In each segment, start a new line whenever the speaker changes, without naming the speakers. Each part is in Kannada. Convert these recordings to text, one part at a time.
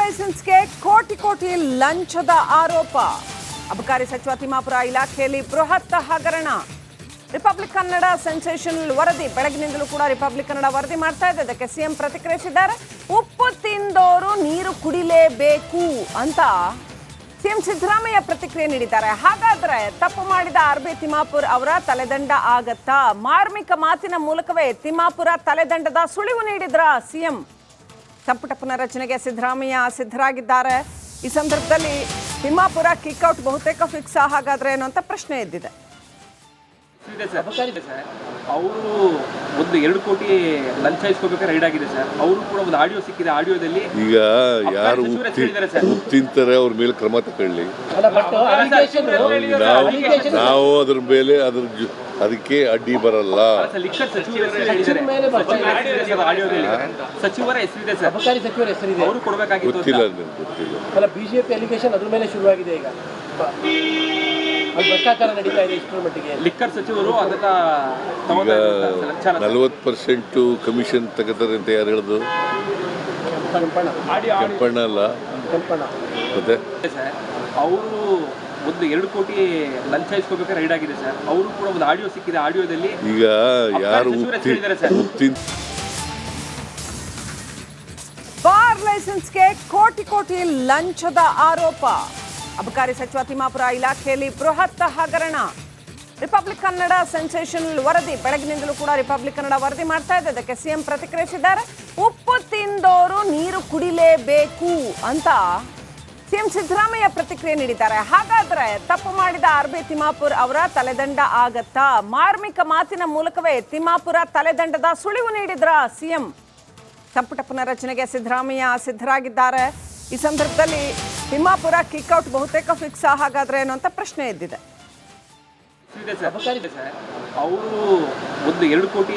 ಲೈಸೆನ್ಸ್ಗೆ ಕೋಟಿ ಕೋಟಿ ಲಂಚದ ಆರೋಪ. ಅಬಕಾರಿ ಸಚಿವ ತಿಮ್ಮಾಪುರ ಇಲಾಖೆಯಲ್ಲಿ ಬೃಹತ್ ಹಗರಣ. ರಿಪಬ್ಲಿಕ್ ಕನ್ನಡ ಸೆನ್ಸೇಷನಲ್ ವರದಿ ಬೆಳಗಿನಿಂದಲೂ ಕೂಡ ರಿಪಬ್ಲಿಕ್ ಕನ್ನಡ ವರದಿ ಮಾಡ್ತಾ ಇದೆ. ಅದಕ್ಕೆ ಸಿಎಂ ಪ್ರತಿಕ್ರಿಯಿಸಿದ್ದಾರೆ. ಉಪ್ಪು ತಿಂದೋರು ನೀರು ಕುಡಿಲೇಬೇಕು ಅಂತ ಸಿಎಂ ಸಿದ್ದರಾಮಯ್ಯ ಪ್ರತಿಕ್ರಿಯೆ ನೀಡಿದ್ದಾರೆ. ಹಾಗಾದ್ರೆ ತಪ್ಪು ಮಾಡಿದ ಆರ್.ಬಿ. ತಿಮ್ಮಾಪುರ್ ಅವರ ತಲೆದಂಡ ಆಗತ್ತಾ? ಮಾರ್ಮಿಕ ಮಾತಿನ ಮೂಲಕವೇ ತಿಮ್ಮಾಪುರ ತಲೆದಂಡದ ಸುಳಿವು ನೀಡಿದ್ರ ಸಿಎಂ. ಸಂಪುಟ ಪುನರಚನೆಗೆ ಸಿದ್ದರಾಮಯ್ಯ ಸಿದ್ಧರಾಗಿದ್ದಾರೆ. ಈ ಸಂದರ್ಭದಲ್ಲಿ ತಿಮ್ಮಾಪುರ ಕಿಕ್ಔಟ್ ಬಹುತೇಕ ಫಿಕ್ಸ್. ಹಾಗಾದ್ರೆ ಏನು ಅಂತ ಪ್ರಶ್ನೆ ಎದ್ದಿದೆ.
ಅವರು ಒಂದು 2 ಕೋಟಿ ಲಂಚ ಇಸ್ಕೋಬೇಕಾದ್ರೆ ರೈಡ್ ಆಗಿದೆ ಸರ್. ಅವರು ಕೂಡ ಒಂದು ಆಡಿಯೋ ಸಿಕ್ಕಿದೆ. ಆಡಿಯೋದಲ್ಲಿ
ಈಗ ಯಾರು ತಿಂತಾರೆ ಅವ್ರ ಮೇಲೆ ಕ್ರಮ ತಗೊಳ್ಳಿ. ನಾವು ಅದ್ರ ಮೇಲೆ ಅದಕ್ಕೆ ಅಡ್ಡಿ ಬರಲ್ಲ.
ಸಚಿವರ ಹೆಸರಿದೆ ಸರ್, ಅವರು ಕೊಡಬೇಕಾಗಿತ್ತು.
ಗೊತ್ತಿಲ್ಲ.
ಬಿಜೆಪಿ ಅಲಿಗೇಷನ್ ಅದ್ರ ಮೇಲೆ ಶುರುವಾಗಿದೆ. ಈಗ ಭ್ರಷ್ಟಾಚಾರ ನಡೀತಾ ಇದೆ. ಇಷ್ಟರ ಮಟ್ಟಿಗೆ
ಲಿಕ್ಕರ್ ಸಚಿವರು ಅದನ್ನ
40% ಕಮಿಷನ್ ತಗೋತಾರೆ ಅಂತ ಯಾರು ಹೇಳಿದ್ರು? ಕೆಂಪಣ್ಣ ಅಲ್ಲ, ಮತ್ತೆ
ಅವರು ಒಂದು 2 ಕೋಟಿ ಲಂಚ ಇಸ್ಕೋಬೇಕಾದ್ರೆ ರೈಡ್ ಆಗಿದೆ ಸರ್. ಅವರು ಕೂಡ ಒಂದು ಆಡಿಯೋ ಸಿಕ್ಕಿದೆ. ಆಡಿಯೋದಲ್ಲಿ
ಈಗ ಯಾರು
ಬಾರ್ ಲೈಸೆನ್ಸ್ಗೆ ಕೋಟಿ ಕೋಟಿ ಲಂಚದ ಆರೋಪ. ಅಬಕಾರಿ ಸಚಿವ ತಿಮ್ಮಾಪುರ ಇಲಾಖೆಯಲ್ಲಿ ಬೃಹತ್ ಹಗರಣ. ರಿಪಬ್ಲಿಕ್ ಕನ್ನಡ ಸೆನ್ಸೇಷನಲ್ ವರದಿ ಬೆಳಗಿನಿಂದಲೂ ಕೂಡ ರಿಪಬ್ಲಿಕ್ ಕನ್ನಡ ವರದಿ ಮಾಡ್ತಾ ಇದೆ. ಅದಕ್ಕೆ ಸಿಎಂ ಪ್ರತಿಕ್ರಿಯಿಸಿದ್ದಾರೆ. ಉಪ್ಪು ತಿಂದೋರು ನೀರು ಕುಡಿಲೇಬೇಕು ಅಂತ ಸಿಎಂ ಸಿದ್ದರಾಮಯ್ಯ ಪ್ರತಿಕ್ರಿಯೆ ನೀಡಿದ್ದಾರೆ. ಹಾಗಾದ್ರೆ ತಪ್ಪು ಮಾಡಿದ ಆರ್.ಬಿ. ತಿಮ್ಮಾಪುರ್ ಅವರ ತಲೆದಂಡ ಆಗತ್ತಾ? ಮಾರ್ಮಿಕ ಮಾತಿನ ಮೂಲಕವೇ ತಿಮ್ಮಾಪುರ ತಲೆದಂಡದ ಸುಳಿವು ನೀಡಿದ್ರ ಸಿಎಂ. ಸಂಪುಟ ಪುನರಚನೆಗೆ ಸಿದ್ದರಾಮಯ್ಯ ಸಿದ್ಧರಾಗಿದ್ದಾರೆ. ಈ ಸಂದರ್ಭದಲ್ಲಿ ತಿಮ್ಮಾಪುರ ಕಿಕ್ಔಟ್ ಬಹುತೇಕ ಫಿಕ್ಸ್. ಹಾಗಾದ್ರೆ ಏನು ಅಂತ ಪ್ರಶ್ನೆ ಎದ್ದಿದೆ.
ಅವರು ಒಂದು 2 ಕೋಟಿ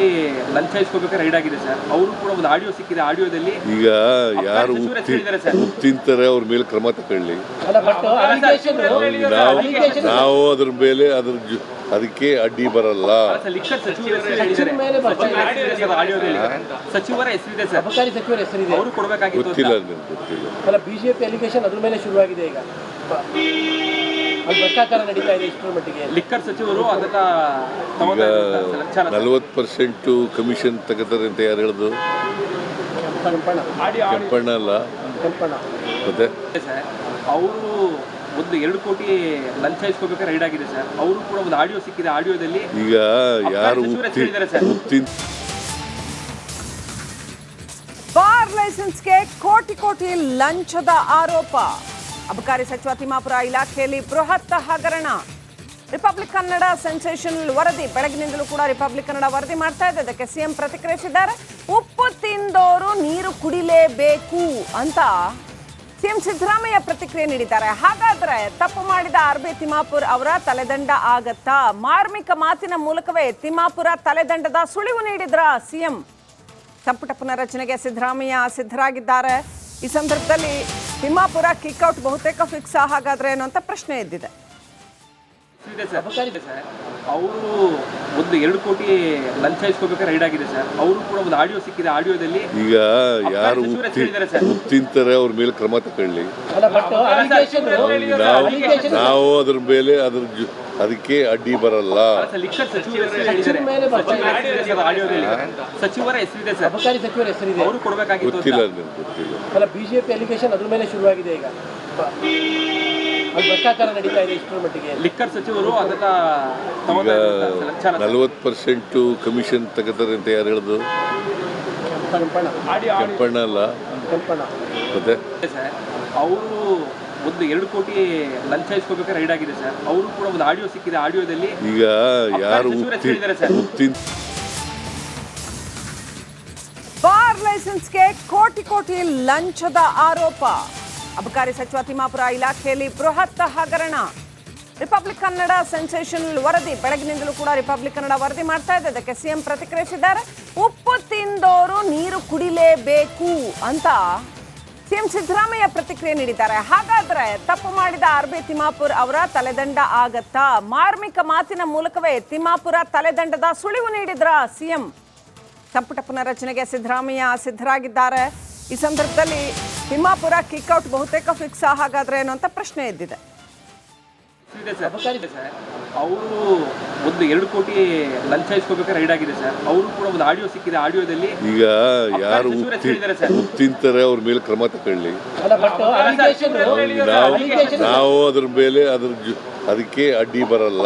ಲಂಚ ಇಸ್ಕೋಬೇಕಾದ್ರೆ ರೈಡ್ ಆಗಿದೆ ಸರ್. ಅವರು ಕೂಡ ಒಂದು ಆಡಿಯೋ ಸಿಕ್ಕಿದೆ. ಆಡಿಯೋದಲ್ಲಿ
ಈಗ ಯಾರು ತಿಂತಾರೆ ಅವ್ರ ಮೇಲೆ ಕ್ರಮ ತಗೊಳ್ಳಿ. ನಾವು ಅದ್ರ ಮೇಲೆ ಅದಕ್ಕೆ ಅಡ್ಡಿ ಬರಲ್ಲ.
ಸಚಿವರ ಹೆಸರಿದೆ ಸರ್, ಅವರು ಕೊಡಬೇಕಾಗಿತ್ತು.
ಗೊತ್ತಿಲ್ಲ.
ಬಿಜೆಪಿ ಅಲಿಗೇಷನ್ ಅದ್ರ ಮೇಲೆ ಶುರುವಾಗಿದೆ. ಈಗ ಭ್ರಷ್ಟಾಚಾರ ನಡೀತಾ ಇದೆ. ಇಷ್ಟರ ಮಟ್ಟಿಗೆ
ಲಿಕ್ಕರ್ ಸಚಿವರು ಅದನ್ನ
40% ಕಮಿಷನ್ ತಗೋತಾರೆ ಅಂತ ಯಾರು ಹೇಳಿದ್ರು? ಕೆಂಪಣ್ಣ ಅಲ್ಲ, ಮತ್ತೆ
ಅವರು ಒಂದು 2 ಕೋಟಿ ಲಂಚ ಇಸ್ಕೋಬೇಕಾದ್ರೆ ರೈಡ್ ಆಗಿದೆ ಸರ್. ಅವರು ಕೂಡ ಒಂದು ಆಡಿಯೋ ಸಿಕ್ಕಿದೆ. ಆಡಿಯೋದಲ್ಲಿ
ಈಗ ಯಾರು
ಬಾರ್ ಲೈಸೆನ್ಸ್ಗೆ ಕೋಟಿ ಕೋಟಿ ಲಂಚದ ಆರೋಪ. ಅಬಕಾರಿ ಸಚಿವ ತಿಮ್ಮಾಪುರ ಇಲಾಖೆಯಲ್ಲಿ ಬೃಹತ್ ಹಗರಣ. ರಿಪಬ್ಲಿಕ್ ಕನ್ನಡ ಸೆನ್ಸೇಷನಲ್ ವರದಿ ಬೆಳಗಿನಿಂದಲೂ ಕೂಡ ರಿಪಬ್ಲಿಕ್ ಕನ್ನಡ ವರದಿ ಮಾಡ್ತಾ ಇದೆ. ಅದಕ್ಕೆ ಸಿಎಂ ಪ್ರತಿಕ್ರಿಯಿಸಿದ್ದಾರೆ. ಉಪ್ಪು ತಿಂದೋರು ನೀರು ಕುಡಿಲೇಬೇಕು ಅಂತ ಸಿಎಂ ಸಿದ್ದರಾಮಯ್ಯ ಪ್ರತಿಕ್ರಿಯೆ ನೀಡಿದ್ದಾರೆ. ಹಾಗಾದ್ರೆ ತಪ್ಪು ಮಾಡಿದ ಆರ್.ಬಿ. ತಿಮ್ಮಾಪುರ್ ಅವರ ತಲೆದಂಡ ಆಗತ್ತಾ? ಮಾರ್ಮಿಕ ಮಾತಿನ ಮೂಲಕವೇ ತಿಮ್ಮಾಪುರ ತಲೆದಂಡದ ಸುಳಿವು ನೀಡಿದ್ರ ಸಿಎಂ. ಸಂಪುಟ ಪುನರಚನೆಗೆ ಸಿದ್ದರಾಮಯ್ಯ ಸಿದ್ಧರಾಗಿದ್ದಾರೆ. ಈ ಸಂದರ್ಭದಲ್ಲಿ ತಿಮ್ಮಾಪುರ ಕಿಕ್ಔಟ್ ಬಹುತೇಕ ಫಿಕ್ಸ್. ಹಾಗಾದ್ರೆ ಏನು ಅಂತ ಪ್ರಶ್ನೆ ಎದ್ದಿದೆ.
ಅವರು ಒಂದು 2 ಕೋಟಿ ಲಂಚ ಇಸ್ಕೋಬೇಕಾದ್ರೆ ರೈಡ್ ಆಗಿದೆ ಸರ್. ಅವರು ಕೂಡ ಒಂದು ಆಡಿಯೋ ಸಿಕ್ಕಿದೆ. ಆಡಿಯೋದಲ್ಲಿ
ಈಗ ಯಾರು ತಿಂತಾರೆ ಅವ್ರ ಮೇಲೆ ಕ್ರಮ ತಗೊಳ್ಳಿ. ನಾವು ಅದ್ರ ಮೇಲೆ ಅದಕ್ಕೆ ಅಡ್ಡಿ ಬರಲ್ಲ.
ಸಚಿವರ ಹೆಸರಿದೆ ಸರ್, ಅವರು ಕೊಡಬೇಕಾಗಿತ್ತು.
ಗೊತ್ತಿಲ್ಲ.
ಬಿಜೆಪಿ ಅಲಿಗೇಷನ್ ಅದ್ರ ಮೇಲೆ ಶುರುವಾಗಿದೆ. ಈಗ ಭ್ರಷ್ಟಾಚಾರ ನಡೀತಾ ಇದೆ. ಇಷ್ಟರ ಮಟ್ಟಿಗೆ
ಲಿಕ್ಕರ್ ಸಚಿವರು ಅದನ್ನ
40% ಕಮಿಷನ್ ತಗೋತಾರೆ ಅಂತ ಯಾರು ಹೇಳಿದ್ರು? ಕೆಂಪಣ್ಣ ಅಲ್ಲ, ಮತ್ತೆ
ಅವರು ಒಂದು 2 ಕೋಟಿ ಲಂಚ ಇಸ್ಕೋಬೇಕಾದ್ರೆ ರೈಡ್ ಆಗಿದೆ ಸರ್. ಅವರು ಕೂಡ ಒಂದು ಆಡಿಯೋ ಸಿಕ್ಕಿದೆ. ಆಡಿಯೋದಲ್ಲಿ
ಈಗ ಯಾರು
ಬಾರ್ ಲೈಸೆನ್ಸ್ಗೆ ಕೋಟಿ ಕೋಟಿ ಲಂಚದ ಆರೋಪ. ಅಬಕಾರಿ ಸಚಿವ ತಿಮ್ಮಾಪುರ ಇಲಾಖೆಯಲ್ಲಿ ಬೃಹತ್ ಹಗರಣ. ರಿಪಬ್ಲಿಕ್ ಕನ್ನಡ ಸೆನ್ಸೇಷನಲ್ ವರದಿ ಬೆಳಗಿನಿಂದಲೂ ಕೂಡ ರಿಪಬ್ಲಿಕ್ ಕನ್ನಡ ವರದಿ ಮಾಡ್ತಾ ಇದೆ. ಅದಕ್ಕೆ ಸಿಎಂ ಪ್ರತಿಕ್ರಿಯಿಸಿದ್ದಾರೆ. ಉಪ್ಪು ತಿಂದೋರು ನೀರು ಕುಡಿಲೇಬೇಕು ಅಂತ ಸಿಎಂ ಸಿದ್ದರಾಮಯ್ಯ ಪ್ರತಿಕ್ರಿಯೆ ನೀಡಿದ್ದಾರೆ. ಹಾಗಾದ್ರೆ ತಪ್ಪು ಮಾಡಿದ ಆರ್.ಬಿ. ತಿಮ್ಮಾಪುರ್ ಅವರ ತಲೆದಂಡ ಆಗತ್ತಾ? ಮಾರ್ಮಿಕ ಮಾತಿನ ಮೂಲಕವೇ ತಿಮ್ಮಾಪುರ ತಲೆದಂಡದ ಸುಳಿವು ನೀಡಿದ್ರ ಸಿಎಂ. ಸಂಪುಟ ಪುನರಚನೆಗೆ ಸಿದ್ದರಾಮಯ್ಯ ಸಿದ್ಧರಾಗಿದ್ದಾರೆ. ಈ ಈ ಸಂದರ್ಭದಲ್ಲಿ ತಿಮ್ಮಾಪುರ ಕಿಕ್ಔಟ್ ಬಹುತೇಕ ಫಿಕ್ಸ್ ಹಾಗಾದ್ರೆ ಏನೋ ಅಂತ ಪ್ರಶ್ನೆ ಎದ್ದಿದೆ.
ಇದೆ ಸರ್, ಸರ್ ಅವರು ಒಂದು 2 ಕೋಟಿ ಲಂಚ ಇಸ್ಕೋಬೇಕಾದ್ರೆ ರೈಡ್ ಆಗಿದೆ ಸರ್. ಅವರು ಕೂಡ ಒಂದು ಆಡಿಯೋ ಸಿಕ್ಕಿದೆ. ಆಡಿಯೋದಲ್ಲಿ
ಈಗ ಯಾರು ತಿಂತಾರೆ ಅವ್ರ ಮೇಲೆ ಕ್ರಮ ತಗೊಳ್ಳಿ. ನಾವು ಅದ್ರ ಮೇಲೆ ಅದಕ್ಕೆ ಅಡ್ಡಿ ಬರಲ್ಲ.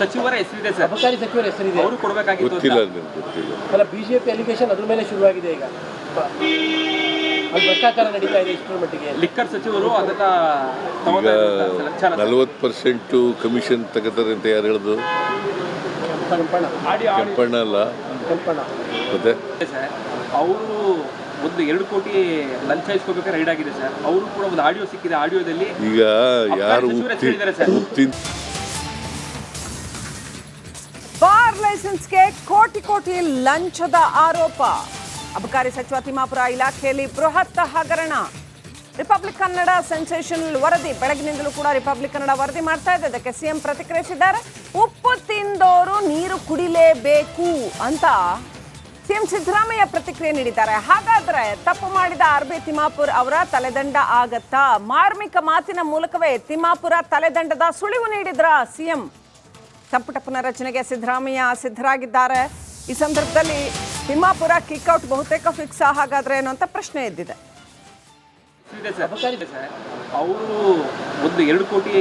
ಸಚಿವರ ಹೆಸರಿದೆ ಸರ್,
ಅಬಕಾರಿ ಸಚಿವರ ಹೆಸರಿದೆ,
ಅವರು ಕೊಡಬೇಕಾಗಿತ್ತು.
ಗೊತ್ತಿಲ್ಲ ನನಗೆ, ಗೊತ್ತಿಲ್ಲ.
ಅಲ್ಲ, ಬಿಜೆಪಿ ಅಲಿಗೇಷನ್ ಅದ್ರ ಮೇಲೆ ಶುರುವಾಗಿದೆ ಈಗ. ಭ್ರಷ್ಟಾಚಾರ ನಡೀತಾ ಇದೆ ಇಷ್ಟರ ಮಟ್ಟಿಗೆ.
ಲಿಕ್ಕರ್ ಸಚಿವರು ಅದನ್ನ
ಈಗ 40% ಕಮಿಷನ್ ತಗೋತಾರೆ ಅಂತ ಯಾರು ಹೇಳುದು? ಕೆಂಪಣ್ಣ ಅಲ್ಲ, ಮತ್ತೆ
ಸರ್ ಅವರು ಒಂದು 2 ಕೋಟಿ ಲಂಚ ಇಸ್ಕೋಬೇಕಾದ್ರೆ ರೈಡ್ ಆಗಿದೆ ಸರ್. ಅವರು ಕೂಡ ಒಂದು ಆಡಿಯೋ ಸಿಕ್ಕಿದೆ. ಆಡಿಯೋದಲ್ಲಿ
ಈಗ ಯಾರು
ಬಾರ್ ಲೈಸೆನ್ಸ್ಗೆ ಕೋಟಿ ಲಂಚದ ಆರೋಪ. ಅಬಕಾರಿ ಸಚಿವ ತಿಮ್ಮಾಪುರ ಇಲಾಖೆಯಲ್ಲಿ ಬೃಹತ್ ಹಗರಣ. ರಿಪಬ್ಲಿಕ್ ಕನ್ನಡ ಸೆನ್ಸೇಷನಲ್ ವರದಿ ಬೆಳಗಿನಿಂದಲೂ ಕೂಡ ರಿಪಬ್ಲಿಕ್ ಕನ್ನಡ ವರದಿ ಮಾಡ್ತಾ ಇದೆ. ಅದಕ್ಕೆ ಸಿಎಂ ಪ್ರತಿಕ್ರಿಯಿಸಿದ್ದಾರೆ. ಉಪ್ಪು ತಿಂದೋರು ನೀರು ಕುಡಿಲೇಬೇಕು ಅಂತ ಸಿಎಂ ಸಿದ್ದರಾಮಯ್ಯ ಪ್ರತಿಕ್ರಿಯೆ ನೀಡಿದ್ದಾರೆ. ಹಾಗಾದ್ರೆ ತಪ್ಪು ಮಾಡಿದ ಆರ್ಬಿ ತಿಮ್ಮಾಪುರ್ ಅವರ ತಲೆದಂಡ ಆಗತ್ತಾ? ಮಾರ್ಮಿಕ ಮಾತಿನ ಮೂಲಕವೇ ತಿಮ್ಮಾಪುರ ತಲೆದಂಡದ ಸುಳಿವು ನೀಡಿದ್ರ ಸಿಎಂ. ಸಂಪುಟ ಪುನರಚನೆಗೆ ಸಿದ್ದರಾಮಯ್ಯ ಸಿದ್ಧರಾಗಿದ್ದಾರೆ. ಈ ಸಂದರ್ಭದಲ್ಲಿ ತಿಮ್ಮಾಪುರ ಕಿಕ್ಔಟ್ ಬಹುತೇಕ ಫಿಕ್ಸ್ ಹಾಗಾದ್ರೆ ಏನೋ ಅಂತ ಪ್ರಶ್ನೆ ಎದ್ದಿದೆ.
ಅವರು ಒಂದು 2 ಕೋಟಿ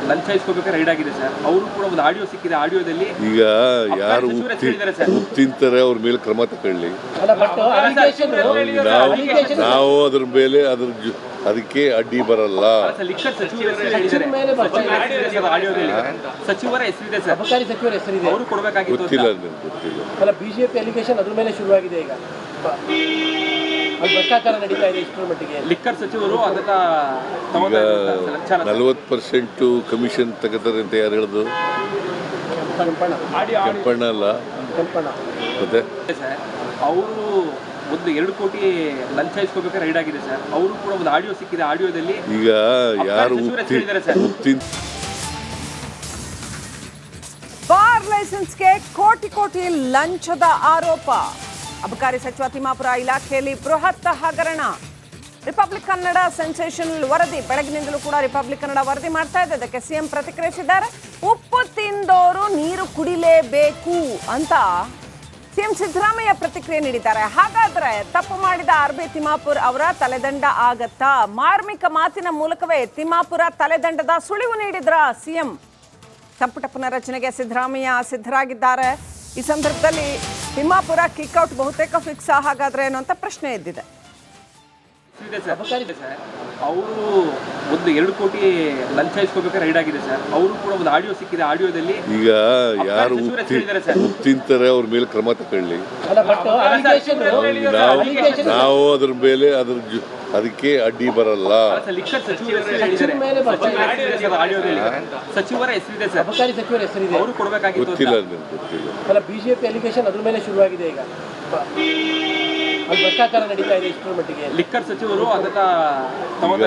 ಲಂಚ ಇಸ್ಕೋಬೇಕಾದ್ರೆ ರೈಡ್ ಆಗಿದೆ ಸರ್. ಅವರು ಕೂಡ ಒಂದು ಆಡಿಯೋ ಸಿಕ್ಕಿದೆ. ಆಡಿಯೋದಲ್ಲಿ
ಈಗ ಯಾರು ತಿಂತಾರೆ ಅವ್ರ ಮೇಲೆ ಕ್ರಮ ತಗೊಳ್ಳಿ. ನಾವು ಅದ್ರ ಮೇಲೆ ಅದಕ್ಕೆ ಅಡ್ಡಿ ಬರಲ್ಲ.
ಸಚಿವರ ಹೆಸರಿದೆ ಸರ್,
ಅಬಕಾರಿ ಸಚಿವರ ಹೆಸರಿದೆ, ಅವರು
ಕೊಡಬೇಕಾಗಿತ್ತು.
ಗೊತ್ತಿಲ್ಲ ನನಗೆ, ಗೊತ್ತಿಲ್ಲ.
ಅಲ್ಲ, ಬಿಜೆಪಿ ಅಲಿಗೇಷನ್ ಅದ್ರ ಮೇಲೆ ಶುರುವಾಗಿದೆ ಈಗ. ಭ್ರಷ್ಟಾಚಾರ ನಡೀತಾ ಇದೆ ಇಷ್ಟರ ಮಟ್ಟಿಗೆ.
ಲಿಕ್ಕರ್ ಸಚಿವರು ಅದನ್ನ
ಈಗ 40% ಕಮಿಷನ್ ತಗೋತಾರೆ ಅಂತ ಯಾರು ಹೇಳುದು? ಕೆಂಪಣ್ಣ ಅಲ್ಲ, ಮತ್ತೆ
ಸರ್ ಅವರು ಒಂದು 2 ಕೋಟಿ ಲಂಚ ಇಸ್ಕೋಬೇಕಾದ್ರೆ ರೈಡ್ ಆಗಿದೆ ಸರ್. ಅವರು ಕೂಡ ಒಂದು ಆಡಿಯೋ ಸಿಕ್ಕಿದೆ. ಆಡಿಯೋದಲ್ಲಿ
ಈಗ ಯಾರು
ಬಾರ್ ಲೈಸೆನ್ಸ್ಗೆ ಕೋಟಿ ಲಂಚದ ಆರೋಪ. ಅಬಕಾರಿ ಸಚಿವ ತಿಮ್ಮಾಪುರ ಇಲಾಖೆಯಲ್ಲಿ ಬೃಹತ್ ಹಗರಣ. ರಿಪಬ್ಲಿಕ್ ಕನ್ನಡ ಸೆನ್ಸೇಷನಲ್ ವರದಿ ಬೆಳಗಿನಿಂದಲೂ ಕೂಡ ರಿಪಬ್ಲಿಕ್ ಕನ್ನಡ ವರದಿ ಮಾಡ್ತಾ ಇದೆ. ಅದಕ್ಕೆ ಸಿಎಂ ಪ್ರತಿಕ್ರಿಯಿಸಿದ್ದಾರೆ. ಉಪ್ಪು ತಿಂದೋರು ನೀರು ಕುಡಿಲೇಬೇಕು ಅಂತ ಸಿಎಂ ಸಿದ್ದರಾಮಯ್ಯ ಪ್ರತಿಕ್ರಿಯೆ ನೀಡಿದ್ದಾರೆ. ಹಾಗಾದ್ರೆ ತಪ್ಪು ಮಾಡಿದ ಆರ್ಬಿ ತಿಮ್ಮಾಪುರ್ ಅವರ ತಲೆದಂಡ ಆಗತ್ತಾ? ಮಾರ್ಮಿಕ ಮಾತಿನ ಮೂಲಕವೇ ತಿಮ್ಮಾಪುರ ತಲೆದಂಡದ ಸುಳಿವು ನೀಡಿದ್ರ ಸಿಎಂ. ಸಂಪುಟ ಪುನರಚನೆಗೆ ಸಿದ್ದರಾಮಯ್ಯ ಸಿದ್ಧರಾಗಿದ್ದಾರೆ. ಈ ಸಂದರ್ಭದಲ್ಲಿ ತಿಮ್ಮಾಪುರ ಕಿಕ್ಔಟ್ ಬಹುತೇಕ ಫಿಕ್ಸ್ ಹಾಗಾದ್ರೆ ಏನೋ ಅಂತ ಪ್ರಶ್ನೆ ಎದ್ದಿದೆ.
ಅವರು ಒಂದು 2 ಕೋಟಿ ಲಂಚ ಇಸ್ಕೋಬೇಕಾದ್ರೆ ರೈಡ್ ಆಗಿದೆ ಸರ್. ಅವರು ಕೂಡ ಒಂದು ಆಡಿಯೋ ಸಿಕ್ಕಿದೆ. ಆಡಿಯೋದಲ್ಲಿ
ಈಗ ಯಾರು ತಿಂತಾರೆ ಅವ್ರ ಮೇಲೆ ಕ್ರಮ ತಗೊಳ್ಳಿ. ನಾವು ಅದ್ರ ಮೇಲೆ ಅದಕ್ಕೆ ಅಡ್ಡಿ ಬರಲ್ಲ.
ಸಚಿವರ ಹೆಸರಿದೆ ಸರ್,
ಅಬಕಾರಿ ಸಚಿವರ ಹೆಸರಿದೆ, ಅವರು
ಕೊಡಬೇಕಾಗಿತ್ತು.
ಗೊತ್ತಿಲ್ಲ ನನಗೆ, ಗೊತ್ತಿಲ್ಲ.
ಅಲ್ಲ, ಬಿಜೆಪಿ ಅಲಿಗೇಷನ್ ಅದ್ರ ಮೇಲೆ ಶುರುವಾಗಿದೆ ಈಗ. ಭ್ರಷ್ಟಾಚಾರ ನಡೀತಾ ಇದೆ ಇಷ್ಟರ ಮಟ್ಟಿಗೆ.
ಲಿಕ್ಕರ್ ಸಚಿವರು ಅದನ್ನ
ಈಗ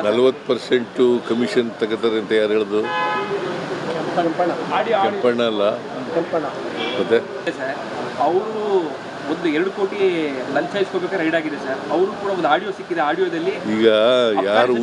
40% ಕಮಿಷನ್ ತಗೋತಾರೆ ಅಂತ ಯಾರು ಹೇಳುದು? ಕೆಂಪಣ್ಣ ಅಲ್ಲ, ಮತ್ತೆ
ಸರ್ ಅವರು ಒಂದು 2 ಕೋಟಿ ಲಂಚ ಇಸ್ಕೋಬೇಕಾದ್ರೆ ರೈಡ್ ಆಗಿದೆ ಸರ್. ಅವರು ಕೂಡ ಒಂದು ಆಡಿಯೋ ಸಿಕ್ಕಿದೆ. ಆಡಿಯೋದಲ್ಲಿ
ಈಗ ಯಾರು